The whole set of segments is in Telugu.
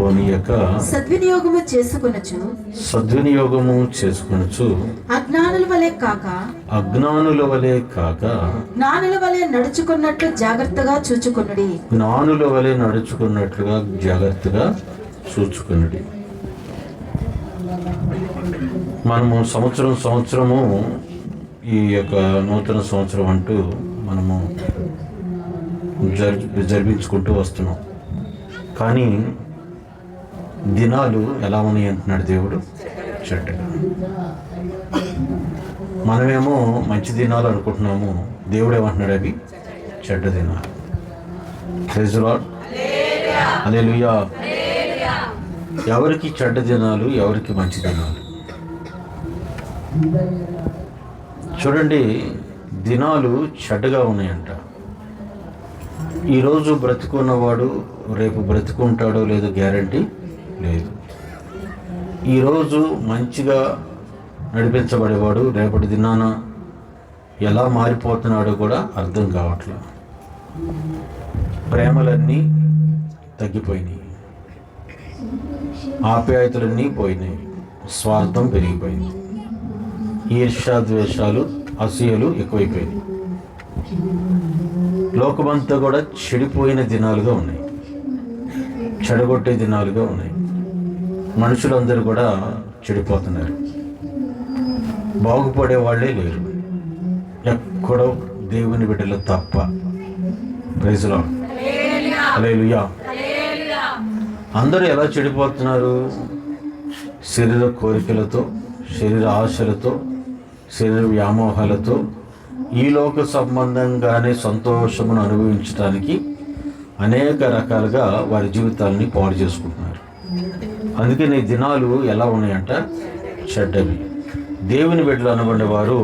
పోనీయక సద్వినియోగము చేసుకొనొచ్చు అజ్ఞానుల వలె కాక జ్ఞానుల వలె నడుచుకున్నట్లు జాగ్రత్తగా చూచుకొనుడి. మనము సంవత్సరము ఈ యొక్క నూతన సంవత్సరం అంటూ మనము జరిపించుకుంటూ వస్తున్నాం. కానీ దినాలు ఎలా ఉన్నాయి అంటున్నాడు దేవుడు? చెడ్డగా. మనమేమో మంచి దినాలు అనుకుంటున్నాము, దేవుడు ఏమంటున్నాడు? అవి చెడ్డ దినాలు. Praise the lord. హల్లెలూయా. ఎవరికి చెడ్డ దినాలు, ఎవరికి మంచి దినాలు? చూడండి, దినాలు చెడ్డగా ఉన్నాయంట. ఈరోజు బ్రతుకున్నవాడు రేపు బ్రతుకుంటాడో లేదో గ్యారంటీ లేదు. ఈరోజు మంచిగా నడిపించబడేవాడు రేపటి దినాన ఎలా మారిపోతున్నాడో కూడా అర్థం కావట్లేదు. ప్రేమలన్నీ తగ్గిపోయినాయి, ఆప్యాయతలన్నీ పోయినాయి, స్వార్థం పెరిగిపోయింది, ఈర్ష్యాద్వేషాలు అసూయలు ఎక్కువైపోయినాయి. లోకమంతా కూడా చెడిపోయిన దినాలుగా ఉన్నాయి, చెడగొట్టే దినాలుగా ఉన్నాయి. మనుషులందరూ కూడా చెడిపోతున్నారు, బాగుపడే వాళ్ళే లేరు, ఎక్కడో దేవుని బిడ్డలు తప్ప. Praise the lord. హల్లెలూయా. అందరూ ఎలా చెడిపోతున్నారు? శరీర కోరికలతో, శరీర ఆశలతో, శరీర వ్యామోహాలతో, ఈ లోక సంబంధంగానే సంతోషమును అనుభవించడానికి అనేక రకాలుగా వారి జీవితాలని పాడు చేసుకుంటున్నారు. అందుకని దినాలు ఎలా ఉన్నాయంట? చెడ్డవి. దేవుని బిడ్డలు అనబడే వారు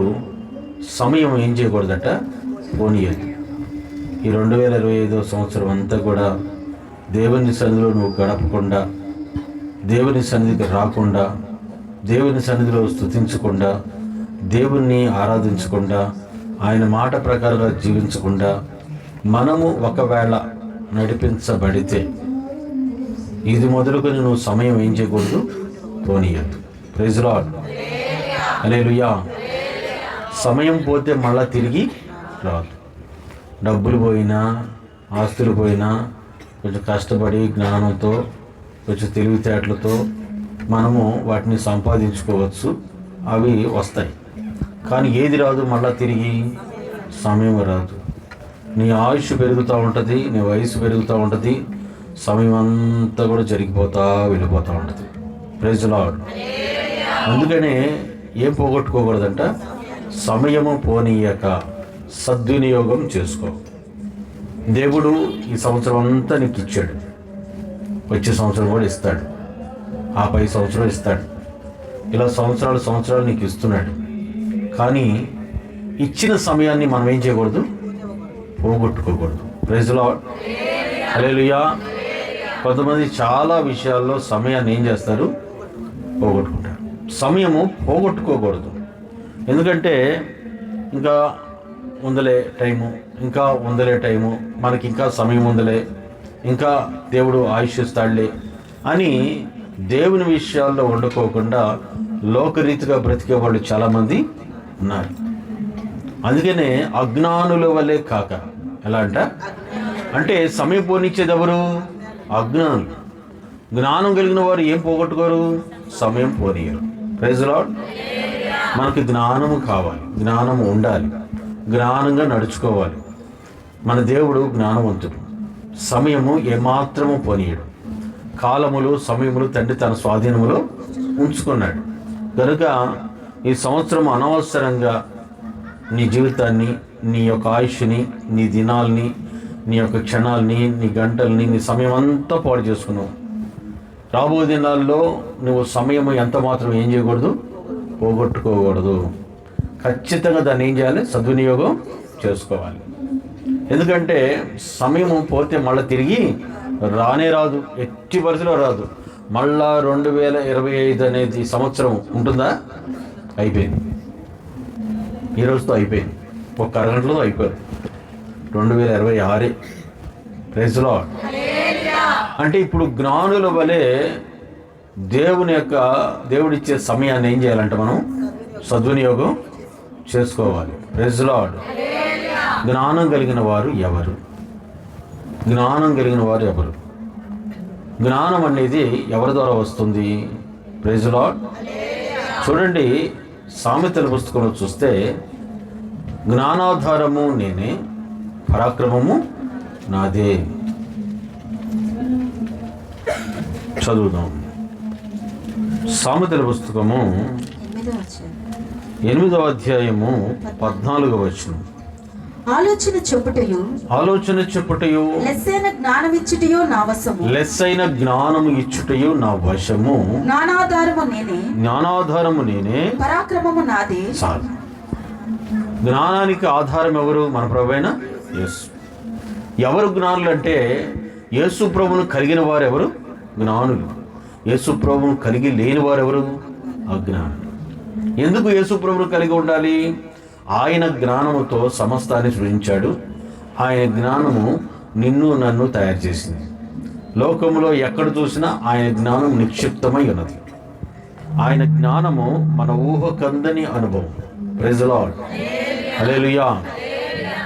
సమయం ఏం చేయకూడదట? పోనీయదు. ఈ 2025 సంవత్సరం అంతా కూడా దేవుని సన్నిధిలో నువ్వు గడపకుండా, దేవుని సన్నిధికి రాకుండా, దేవుని సన్నిధిలో స్తుతించకుండా, దేవుణ్ణి ఆరాధించకుండా, ఆయన మాట ప్రకారంగా జీవించకుండా మనము ఒకవేళ నడిపించబడితే ఇది మొదలుకొని నువ్వు సమయం ఏం చేయకూడదు? పోనీయద్దు. Praise the lord. హల్లెలూయా. సమయం పోతే మళ్ళా తిరిగి రాదు. డబ్బులు పోయినా, ఆస్తులు పోయినా, కొంచెం కష్టపడి జ్ఞానంతో, కొంచెం తెలివితేటలతో మనము వాటిని సంపాదించుకోవచ్చు, అవి వస్తాయి. కానీ ఏది రాదు మళ్ళా తిరిగి? సమయం రాదు. నీ ఆయుష్ పెరుగుతూ ఉంటుంది, నీ వయసు పెరుగుతూ ఉంటుంది, సమయం అంతా కూడా జరిగిపోతూ వెళ్ళిపోతూ ఉంటుంది. Praise the lord. అందుకనే ఏం పోగొట్టుకోకూడదంట? సమయము పోనీయక సద్వినియోగం చేసుకో. దేవుడు ఈ సంవత్సరం అంతా నీకు ఇచ్చాడు, వచ్చే సంవత్సరం కూడా ఇస్తాడు, ఆ పై సంవత్సరం ఇస్తాడు. ఇలా సంవత్సరాలు నీకు ఇస్తున్నాడు. కానీ ఇచ్చిన సమయాన్ని మనం ఏం చేయకూడదు? పోగొట్టుకోకూడదు. Praise the lord. హల్లెలూయా. కొంతమంది చాలా విషయాల్లో సమయాన్ని ఏం చేస్తారు? పోగొట్టుకుంటారు. సమయము పోగొట్టుకోకూడదు. ఎందుకంటే ఇంకా ఉందలే టైము, మనకి ఇంకా సమయం ఉందలే, ఇంకా దేవుడు ఆయుష్ ఇస్తాడులే అని దేవుని విషయాల్లో వండుకోకుండా లోకరీతిగా బ్రతికే వాళ్ళు చాలామంది ఉన్నారు. అందుకనే అజ్ఞానుల వలె కాక. ఎలా అంటే సమయం పోనిచ్చేది ఎవరు? అజ్ఞానులు. జ్ఞానం కలిగిన వారు ఏం పోగొట్టుకోరు? సమయం పోనీయరు. Praise the lord. మనకి జ్ఞానము కావాలి, జ్ఞానము ఉండాలి, జ్ఞానంగా నడుచుకోవాలి. మన దేవుడు జ్ఞానవంతుడు, సమయము ఏమాత్రము పోనీయడు. కాలములు, సమయములు తండ్రి తన స్వాధీనములో ఉంచుకున్నాడు. కనుక ఈ సంవత్సరం అనవసరంగా నీ జీవితాన్ని, నీ యొక్క ఆయుష్ని, నీ దినాల్ని, నీ యొక్క క్షణాలని, నీ గంటల్ని, నీ సమయం అంతా పాడు చేసుకున్నావు. రాబో దినాల్లో నువ్వు సమయం ఎంత మాత్రం ఏం చేయకూడదు? పోగొట్టుకోకూడదు. ఖచ్చితంగా దాన్ని ఏం చేయాలి? సద్వినియోగం చేసుకోవాలి. ఎందుకంటే సమయం పోతే మళ్ళీ తిరిగి రానే రాదు, ఎట్టి పరిస్థితిలో రాదు. మళ్ళా 2025 అనేది సంవత్సరం ఉంటుందా? అయిపోయింది. ఈ రోజుతో అయిపోయింది, ఒక అరగంటలో అయిపోయింది. 2026. Praise the lord. అంటే ఇప్పుడు జ్ఞానుల వలె దేవుడిచ్చే సమయాన్ని ఏం చేయాలంటే మనం సద్వినియోగం చేసుకోవాలి. Praise lord. జ్ఞానం కలిగిన వారు ఎవరు? జ్ఞానం కలిగిన వారు ఎవరు? జ్ఞానం అనేది ఎవరి ద్వారా వస్తుంది? Praise lord. చూడండి, సామెతల పుస్తకంలో చూస్తే జ్ఞానాధారము నేనే, పరాక్రమము నాదే. చదువుదాం. సామెతల పుస్తకము 8వ అధ్యాయము 14వ వచనం. ఆలోచన చెప్పుటయు లెస్సైన జ్ఞానం ఇచ్చుటయు నా వశము. లెస్సైన జ్ఞానము ఇచ్చుటయు నా వశము. జ్ఞానాధారము నేనే, పరాక్రమము నాదే. చాలు. జ్ఞానానికి ఆధారం ఎవరు? మన ప్రభువైన యేసు. ఎవరు జ్ఞానులు అంటే యేసు ప్రభువును కలిగిన వారు ఎవరు? జ్ఞానులు. యేసు ప్రభువును కలిగి లేని వారు ఎవరు? అజ్ఞానులు. ఎందుకు యేసు ప్రభువును కలిగి ఉండాలి? ఆయన జ్ఞానముతో సమస్తాన్ని సృజించాడు. ఆయన జ్ఞానము నిన్ను నన్ను తయారు చేసింది. లోకములో ఎక్కడ చూసినా ఆయన జ్ఞానం నిక్షిప్తమై ఉన్నది. ఆయన జ్ఞానము మన ఊహకందని అనుభవం. Praise lord. హల్లెలూయా.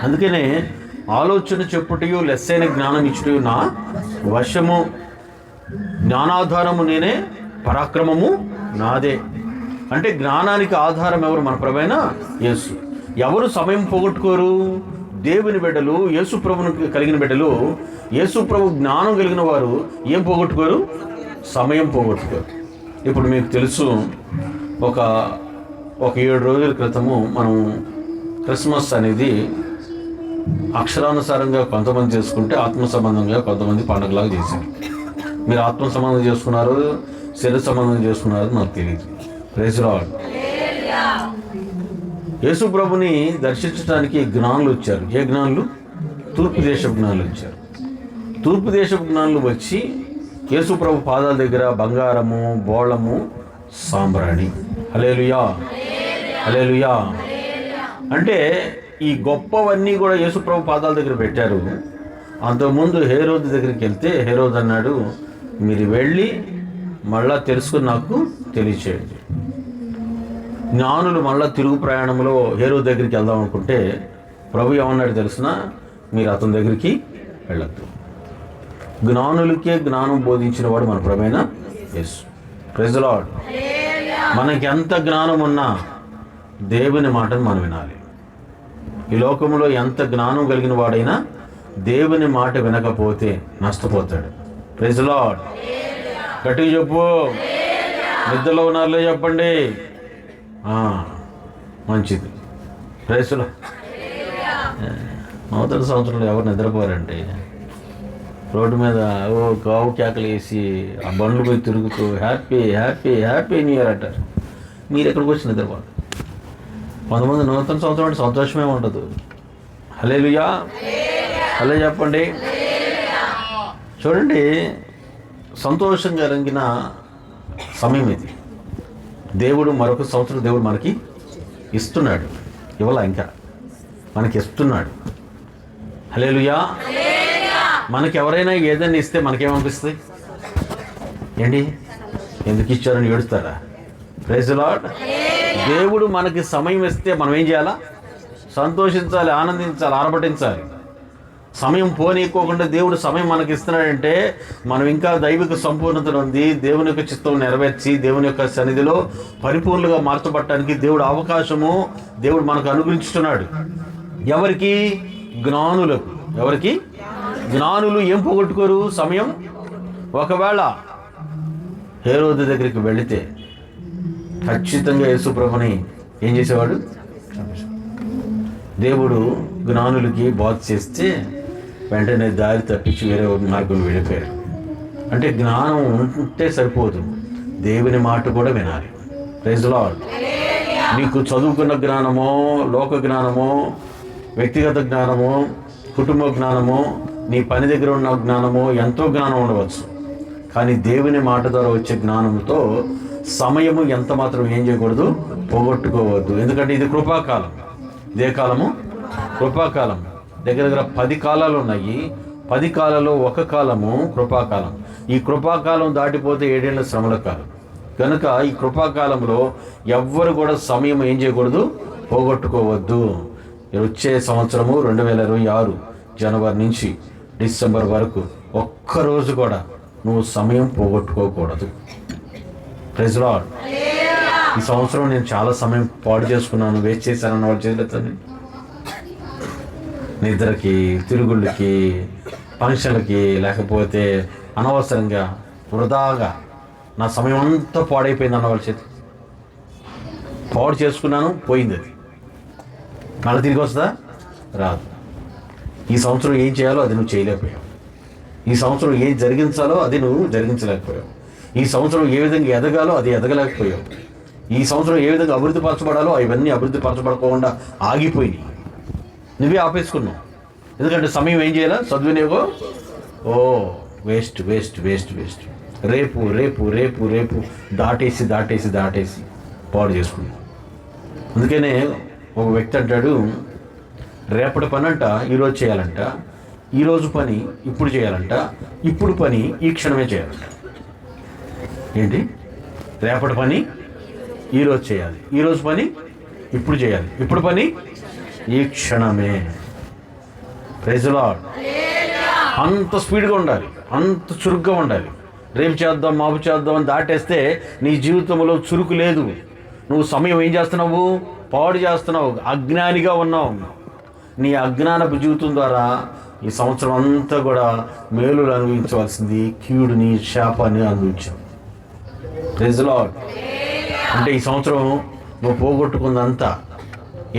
అందుకనే ఆలోచన చెప్పుటయు లెస్సైన జ్ఞానం ఇచ్చుటయు నా వశము. జ్ఞానాధారము నేనే, పరాక్రమము నాదే. అంటే జ్ఞానానికి ఆధారం ఎవరు? మన ప్రభువైన యేసు. ఎవరు సమయం పోగొట్టుకోరు? దేవుని బిడ్డలు, యేసు ప్రభువును కలిగిన బిడ్డలు. యేసు ప్రభు జ్ఞానం కలిగిన వారు ఏం పోగొట్టుకోరు? సమయం పోగొట్టుకోరు. ఇప్పుడు మీకు తెలుసు, ఒక 7 రోజుల క్రితము మనం క్రిస్మస్ అనేది అక్షరానుసారంగా కొంతమంది చేసుకుంటే, ఆత్మ సంబంధంగా కొంతమంది పండుగలాగా చేశారు. మీరు ఆత్మ సంబంధం చేసుకున్నారు, శరీర సంబంధం చేసుకున్నారు నాకు తెలియదు. Praise lord. యేసు ప్రభుని దర్శించడానికి జ్ఞానులు వచ్చారు. ఏ జ్ఞానులు? తూర్పు దేశపు జ్ఞానులు వచ్చారు. తూర్పు దేశపు జ్ఞానులు వచ్చి యేసు ప్రభు పాదాల దగ్గర బంగారము, బోళము, సాంబ్రాణి. హల్లెలూయా, హల్లెలూయా. అంటే ఈ గొప్పవన్నీ కూడా యేసు ప్రభు పాదాల దగ్గర పెట్టారు. అంతకుముందు హేరోదు దగ్గరికి వెళ్తే హేరోదు అన్నాడు, మీరు వెళ్ళి మళ్ళా తెలుసుకుని నాకు తెలియచేయండి. జ్ఞానులు మళ్ళా తిరుగు ప్రయాణంలో హేరోదు దగ్గరికి వెళ్దాం అనుకుంటే ప్రభు ఏమన్నాడు తెలుసునా? మీరు అతని దగ్గరికి వెళ్ళద్దు. జ్ఞానులకే జ్ఞానం బోధించిన వాడు మన ప్రభువైన యేసు. Praise lord. మనకి ఎంత జ్ఞానం ఉన్నా దేవుని మాటను మనం వినాలి. ఈ లోకంలో ఎంత జ్ఞానం కలిగిన వాడైనా దేవుని మాట వినకపోతే నష్టపోతాడు. Praise lord. గట్టిగా చెప్పు. నిద్రలో ఉన్నారులే చెప్పండి. మంచిది. Praise lord. నూతన సంవత్సరంలో ఎవరు నిద్రపోరండి. రోడ్డు మీద గావు కేకలు వేసి ఆ బండ్లు పోయి తిరుగుతూ happy happy happy new year అంటారు. మీరు ఎక్కడికి వచ్చి నిద్రపోరు. కొంతమంది నూతన సంవత్సరం అంటే సంతోషమే ఉండదు. హల్లెలూయా, హల్లెలూయా చెప్పండి. చూడండి, సంతోషం కలిగిన సమయం ఇది. దేవుడు మరొక సంవత్సరం దేవుడు మనకి ఇస్తున్నాడు. ఇవాళ ఇంకా మనకి ఇస్తున్నాడు. హల్లెలూయా. మనకి ఎవరైనా ఏదైనా ఇస్తే మనకేమనిపిస్తుంది? ఏంటి ఎందుకు ఇచ్చారని ఏడుస్తారా? Praise lord. దేవుడు మనకి సమయం ఇస్తే మనం ఏం చేయాలా? సంతోషించాలి, ఆనందించాలి, ఆరబట్టించాలి. సమయం పోనీకోకుండా దేవుడు సమయం మనకి ఇస్తున్నాడంటే మనం ఇంకా దైవిక సంపూర్ణత ఉంది. దేవుని యొక్క చిత్తం నెరవేర్చి దేవుని యొక్క సన్నిధిలో పరిపూర్ణంగా మార్చబడటానికి దేవుడు అవకాశము దేవుడు మనకు అనుగ్రహించుతున్నాడు. ఎవరికి? జ్ఞానులకు. ఎవరికి? జ్ఞానులు ఏం పోగొట్టుకోరు? సమయం. ఒకవేళ హేరోదు దగ్గరికి వెళితే ఖచ్చితంగా యేసు ప్రభుని ఏం చేసేవాడు? దేవుడు జ్ఞానులకి బోధ చేస్తే వెంటనే దారి తప్పించి వేరే మార్గం వెళ్ళిపోయారు. అంటే జ్ఞానం ఉంటే సరిపోదు, దేవుని మాట కూడా వినాలి. Praise lord. నీకు చదువుకున్న జ్ఞానమో, లోక జ్ఞానమో, వ్యక్తిగత జ్ఞానమో, కుటుంబ జ్ఞానమో, నీ పని దగ్గర ఉన్న జ్ఞానమో, ఎంతో జ్ఞానం ఉండవచ్చు. కానీ దేవుని మాట ద్వారా వచ్చే జ్ఞానంతో సమయము ఎంత మాత్రం ఏం చేయకూడదు? పోగొట్టుకోవద్దు. ఎందుకంటే ఇది కృపాకాలం. ఇదే కాలము కృపాకాలం. దగ్గర 10 కాలాలు ఉన్నాయి. 10 కాలాల్లో ఒక కాలము కృపాకాలం. ఈ కృపాకాలం దాటిపోతే 7 ఏళ్ల శ్రమల కాలం. కనుక ఈ కృపాకాలంలో ఎవ్వరు కూడా సమయం ఏం చేయకూడదు, పోగొట్టుకోవద్దు. వచ్చే సంవత్సరము 2026 జనవరి నుంచి డిసెంబర్ వరకు ఒక్కరోజు కూడా నువ్వు సమయం పోగొట్టుకోకూడదు. Praise lord. ఈ సంవత్సరం నేను చాలా సమయం పాడు చేసుకున్నాను, వేస్ట్ చేశానన్న వాళ్ళు చేయలేదండి. నిద్రకి, తిరుగుళ్ళకి, ఫంక్షన్లకి, లేకపోతే అనవసరంగా వృధాగా నా సమయం అంతా పాడైపోయింది అన్న వాళ్ళ చేతి. పాడు చేసుకున్నాను, పోయింది. అది మళ్ళీ తిరిగి వస్తుందా? రాదు. ఈ సంవత్సరం ఏం చేయాలో అది నువ్వు చేయలేకపోయావు. ఈ సంవత్సరం ఏం జరిగించాలో అది నువ్వు జరిగించలేకపోయావు. ఈ సంవత్సరం ఏ విధంగా ఎదగాలో అది ఎదగలేకపోయావు. ఈ సంవత్సరం ఏ విధంగా అభివృద్ధి పరచబడాలో అవన్నీ అభివృద్ధి పరచబడకుండా ఆగిపోయినాయి. నువ్వే ఆపేసుకున్నావు. ఎందుకంటే సమయం ఏం చేయాలా? సద్వినియోగం. Waste waste waste waste. రేపు రేపు రేపు రేపు దాటేసి పాడు చేసుకున్నావు. అందుకనే ఒక వ్యక్తి అంటాడు, రేపటి పని అంట ఈరోజు చేయాలంట, ఈరోజు పని ఇప్పుడు చేయాలంట, ఇప్పుడు పని ఈ క్షణమే చేయాలంట. ఏంటి? రేపటి పని ఈరోజు చేయాలి, ఈరోజు పని ఇప్పుడు చేయాలి, ఇప్పుడు పని ఈ క్షణమే. Praise Lord. అంత స్పీడ్గా ఉండాలి, అంత చురుగ్గా ఉండాలి. రేపు చేద్దాం, మాపు చేద్దాం అని దాటేస్తే నీ జీవితంలో చురుకు లేదు. నువ్వు సమయం ఏం చేస్తున్నావు? పాడు చేస్తున్నావు. అజ్ఞానిగా ఉన్నావు. నీ అజ్ఞానపు జీవితం ద్వారా ఈ సంవత్సరం అంతా కూడా మేలులు అనుభవించవలసింది కీడుని, శాపాన్ని అనుభవించావు. Praise lord. అంటే ఈ సంవత్సరం నువ్వు పోగొట్టుకుందంతా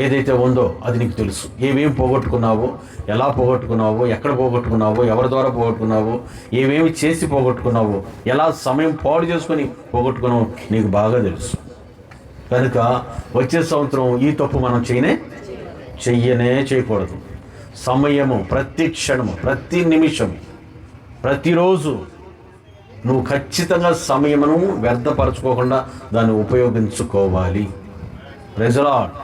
ఏదైతే ఉందో అది నీకు తెలుసు. ఏమేమి పోగొట్టుకున్నావో, ఎలా పోగొట్టుకున్నావో, ఎక్కడ పోగొట్టుకున్నావో, ఎవరి ద్వారా పోగొట్టుకున్నావో, ఏమేమి చేసి పోగొట్టుకున్నావో, ఎలా సమయం పాడు చేసుకొని పోగొట్టుకున్నావో నీకు బాగా తెలుసు. కనుక వచ్చే సంవత్సరం ఈ తప్పు మనం చేయకూడదు. సమయము, ప్రతి క్షణము, ప్రతి నిమిషము, ప్రతిరోజు నువ్వు ఖచ్చితంగా సమయమును వ్యర్థపరచుకోకుండా దాన్ని ఉపయోగించుకోవాలి. Praise Lord.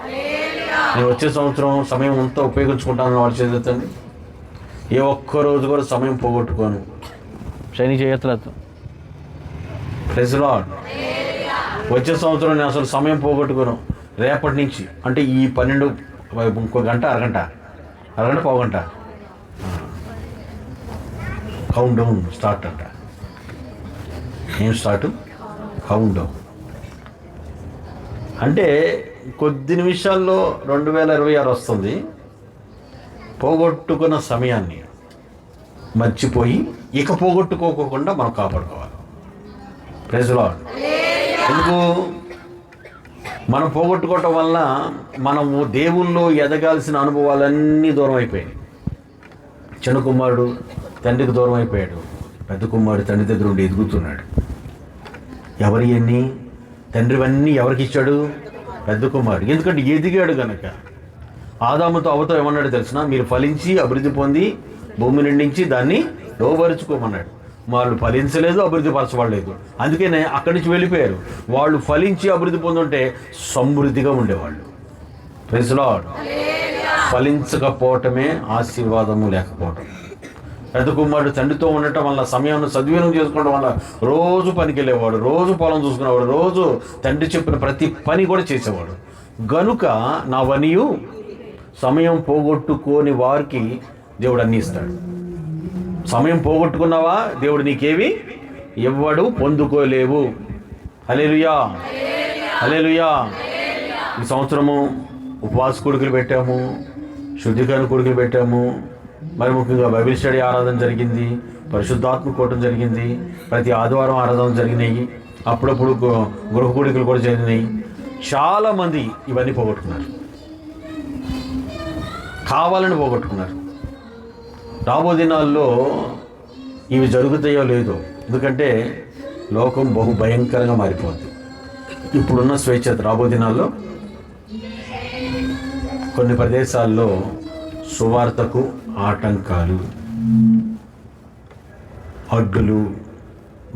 నేను వచ్చే సంవత్సరం సమయం అంతా ఉపయోగించుకుంటానని వాడు చేద్దండి. ఏ ఒక్కరోజు కూడా సమయం పోగొట్టుకోను. శని చేయట్లేదు. Praise Lord. వచ్చే సంవత్సరం నేను అసలు సమయం పోగొట్టుకోను. రేపటి నుంచి అంటే ఈ 12 ఇంకో గంట, అరగంట, పావుగంట కౌంట్ డౌన్ స్టార్ట్ అంట. ఏం స్టార్ట్? Count down. అంటే కొద్ది నిమిషాల్లో 2026 వస్తుంది. పోగొట్టుకున్న సమయాన్ని మర్చిపోయి ఇక పోగొట్టుకోకుండా మనం కాపాడుకోవాలి. Praise Lord. ఎందుకు? మనం పోగొట్టుకోవటం వల్ల మనము దేవుల్లో ఎదగాల్సిన అనుభవాలన్నీ దూరం అయిపోయాయి. చిన్న కుమారుడు తండ్రికి దూరం అయిపోయాడు. పెద్ద కుమారుడు తండ్రి దగ్గర ఉండి ఎదుగుతున్నాడు. ఎవరి తండ్రివన్నీ ఎవరికి ఇచ్చాడు? పెద్ద కుమారుడు. ఎందుకంటే ఎదిగాడు కనుక. ఆదాముతో అవతో ఏమన్నాడు తెలిసిన? మీరు ఫలించి అభివృద్ధి పొంది భూమి నిండించి దాన్ని లోబరుచుకోమన్నాడు. వాళ్ళు ఫలించలేదు, అభివృద్ధి పరచబడలేదు. అందుకనే అక్కడి నుంచి వెళ్ళిపోయారు. వాళ్ళు ఫలించి అభివృద్ధి పొందుంటే సమృద్ధిగా ఉండేవాళ్ళు. Praise lord. ఫలించకపోవటమే ఆశీర్వాదము లేకపోవటం. పెద్ద కుమారుడు తండ్రితో ఉండటం వల్ల, సమయాన్ని సద్వినియోగం చేసుకోవడం వల్ల రోజు పనికి వెళ్ళేవాడు, రోజు పొలం చూసుకునేవాడు, రోజు తండ్రి చెప్పిన ప్రతి పని కూడా చేసేవాడు. గనుక నావనియు సమయం పోగొట్టుకోని వారికి దేవుడు అన్నీ ఇస్తాడు. సమయం పోగొట్టుకున్నావా, దేవుడు నీకేవి ఇవ్వడు, పొందుకోలేవు. హల్లెలూయా, హల్లెలూయా. ఈ సంవత్సరము ఉపవాస కొడుకులు పెట్టాము, శుద్ధీకరణ కొడుకులు పెట్టాము. మరి ముఖ్యంగా బైబిల్ స్టడీ ఆరాధన జరిగింది, పరిశుద్ధాత్మ కూటం జరిగింది, ప్రతి ఆదివారం ఆరాధన జరిగినాయి, అప్పుడప్పుడు గృహ కూడికలు కూడా జరిగినాయి. చాలామంది ఇవన్నీ పోగొట్టుకున్నారు, కావాలని పోగొట్టుకున్నారు. రాబో దినాల్లో ఇవి జరుగుతాయో లేదో, ఎందుకంటే లోకం బహు భయంకరంగా మారిపోతుంది. ఇప్పుడున్న స్వేచ్ఛత రాబో దినాల్లో కొన్ని ప్రదేశాల్లో సువార్తకు ఆటంకాలు, అడ్డులు.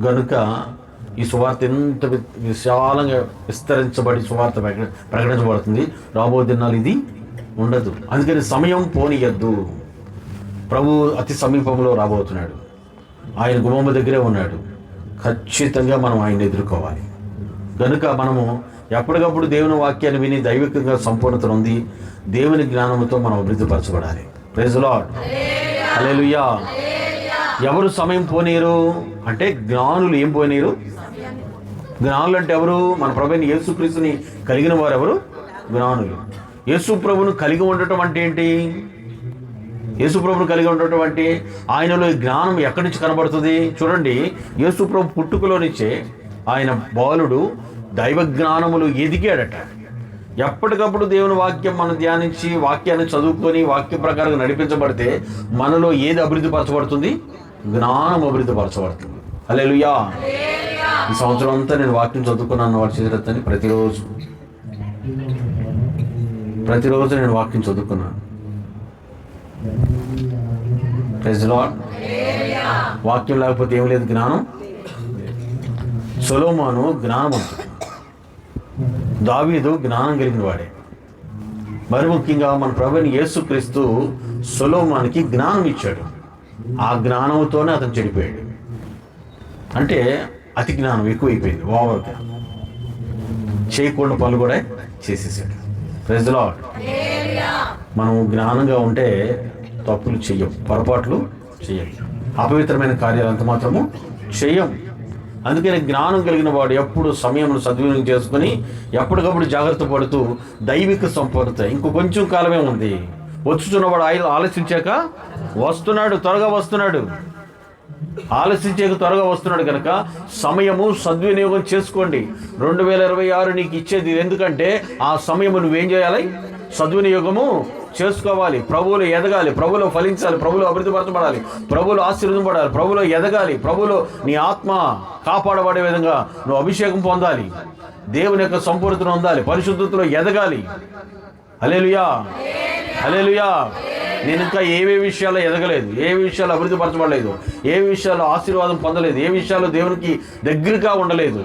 గనుక ఈ సువార్త ఎంత విశాలంగా విస్తరించబడి సువార్త ప్రకటించబడుతుంది. రాబో దినాలు ఇది ఉండదు. అందుకని సమయం పోనీయద్దు. ప్రభు అతి సమీపంలో రాబోతున్నాడు. ఆయన గుమ్మం దగ్గరే ఉన్నాడు. ఖచ్చితంగా మనం ఆయన ఎదుర్కోవాలి. కనుక మనము ఎప్పటికప్పుడు దేవుని వాక్యాన్ని విని దైవికంగా సంపూర్ణత ఉంది దేవుని జ్ఞానంతో మనం అభివృద్ధిపరచబడాలి. ప్రైజ్ లార్డ్, హల్లెలూయా. ఎవరు సమయం పోనీరు అంటే జ్ఞానులు. ఏం పోనీరు? జ్ఞానులు అంటే ఎవరు? మన ప్రభుని యేసుక్రీస్తుని కలిగిన వారు ఎవరు? జ్ఞానులు. యేసు ప్రభును కలిగి ఉండటం అంటే ఏంటి? యేసు ప్రభును కలిగి ఉండటం అంటే ఆయనలో ఈ జ్ఞానం ఎక్కడి నుంచి కనబడుతుంది? చూడండి, యేసు ప్రభు పుట్టుకలో నుంచే ఆయన బాలుడు దైవ జ్ఞానములు ఎదిగాడట. ఎప్పటికప్పుడు దేవుని వాక్యం మనం ధ్యానించి వాక్యాన్ని చదువుకొని వాక్య ప్రకారంగా నడిపించబడితే మనలో ఏది అభివృద్ధి పరచబడుతుంది? జ్ఞానం అభివృద్ధి పరచబడుతుంది. హల్లెలూయా. ఈ సంవత్సరం అంతా నేను వాక్యం చదువుకున్నాను వాటి చేతులని ప్రతిరోజు నేను వాక్యం చదువుకున్నాను. Praise Lord. వాక్యం లేకపోతే ఏం లేదు, జ్ఞానం. సొలొమోను జ్ఞానవంతుడు, దావీదు జ్ఞానం కలిగిన వాడే. మరి ముఖ్యంగా మన ప్రభుని యేసుక్రీస్తు సొలొమోనుకి జ్ఞానం ఇచ్చాడు. ఆ జ్ఞానంతోనే అతను చెడిపోయాడు. అంటే అతి జ్ఞానం ఎక్కువైపోయింది. ఓవర్గా చేయకూడని పనులు కూడా చేసేసాడు. Praise Lord. మనం జ్ఞానంగా ఉంటే తప్పులు చెయ్యం, పొరపాట్లు చెయ్యం, అపవిత్రమైన కార్యాలు అంత మాత్రము చెయ్యం. అందుకని జ్ఞానం కలిగిన వాడు ఎప్పుడు సమయంలో సద్వినియోగం చేసుకుని ఎప్పటికప్పుడు జాగ్రత్త పడుతూ దైవిక సంపూర్ణత. ఇంకో కొంచెం కాలమే ఉంది. వచ్చుచున్నవాడు ఆలస్యించాక వస్తున్నాడు, త్వరగా వస్తున్నాడు. ఆలస్యించాక త్వరగా వస్తున్నాడు కనుక సమయము సద్వినియోగం చేసుకోండి. 2026 నీకు ఇచ్చేది. ఎందుకంటే ఆ సమయము నువ్వేం చేయాలి? సద్వినియోగము చేసుకోవాలి. ప్రభువులో ఎదగాలి, ప్రభువులో ఫలించాలి, ప్రభువులో అభివృద్ధిపరచబడాలి, ప్రభువులో ఆశీర్వదింపబడాలి, ప్రభువులో ఎదగాలి, ప్రభువులో నీ ఆత్మ కాపాడబడే విధంగా నువ్వు అభిషేకం పొందాలి, దేవుని యొక్క సంపూర్ణతను పొందాలి, పరిశుద్ధతలో ఎదగాలి. హల్లెలూయా, హల్లెలూయా. నేను ఇంకా ఏవే విషయాల్లో ఎదగలేదు, ఏ విషయాలు అభివృద్ధి పరచబడలేదు, ఏ విషయాల్లో ఆశీర్వాదం పొందలేదు, ఏ విషయాల్లో దేవునికి దగ్గరగా ఉండలేదు.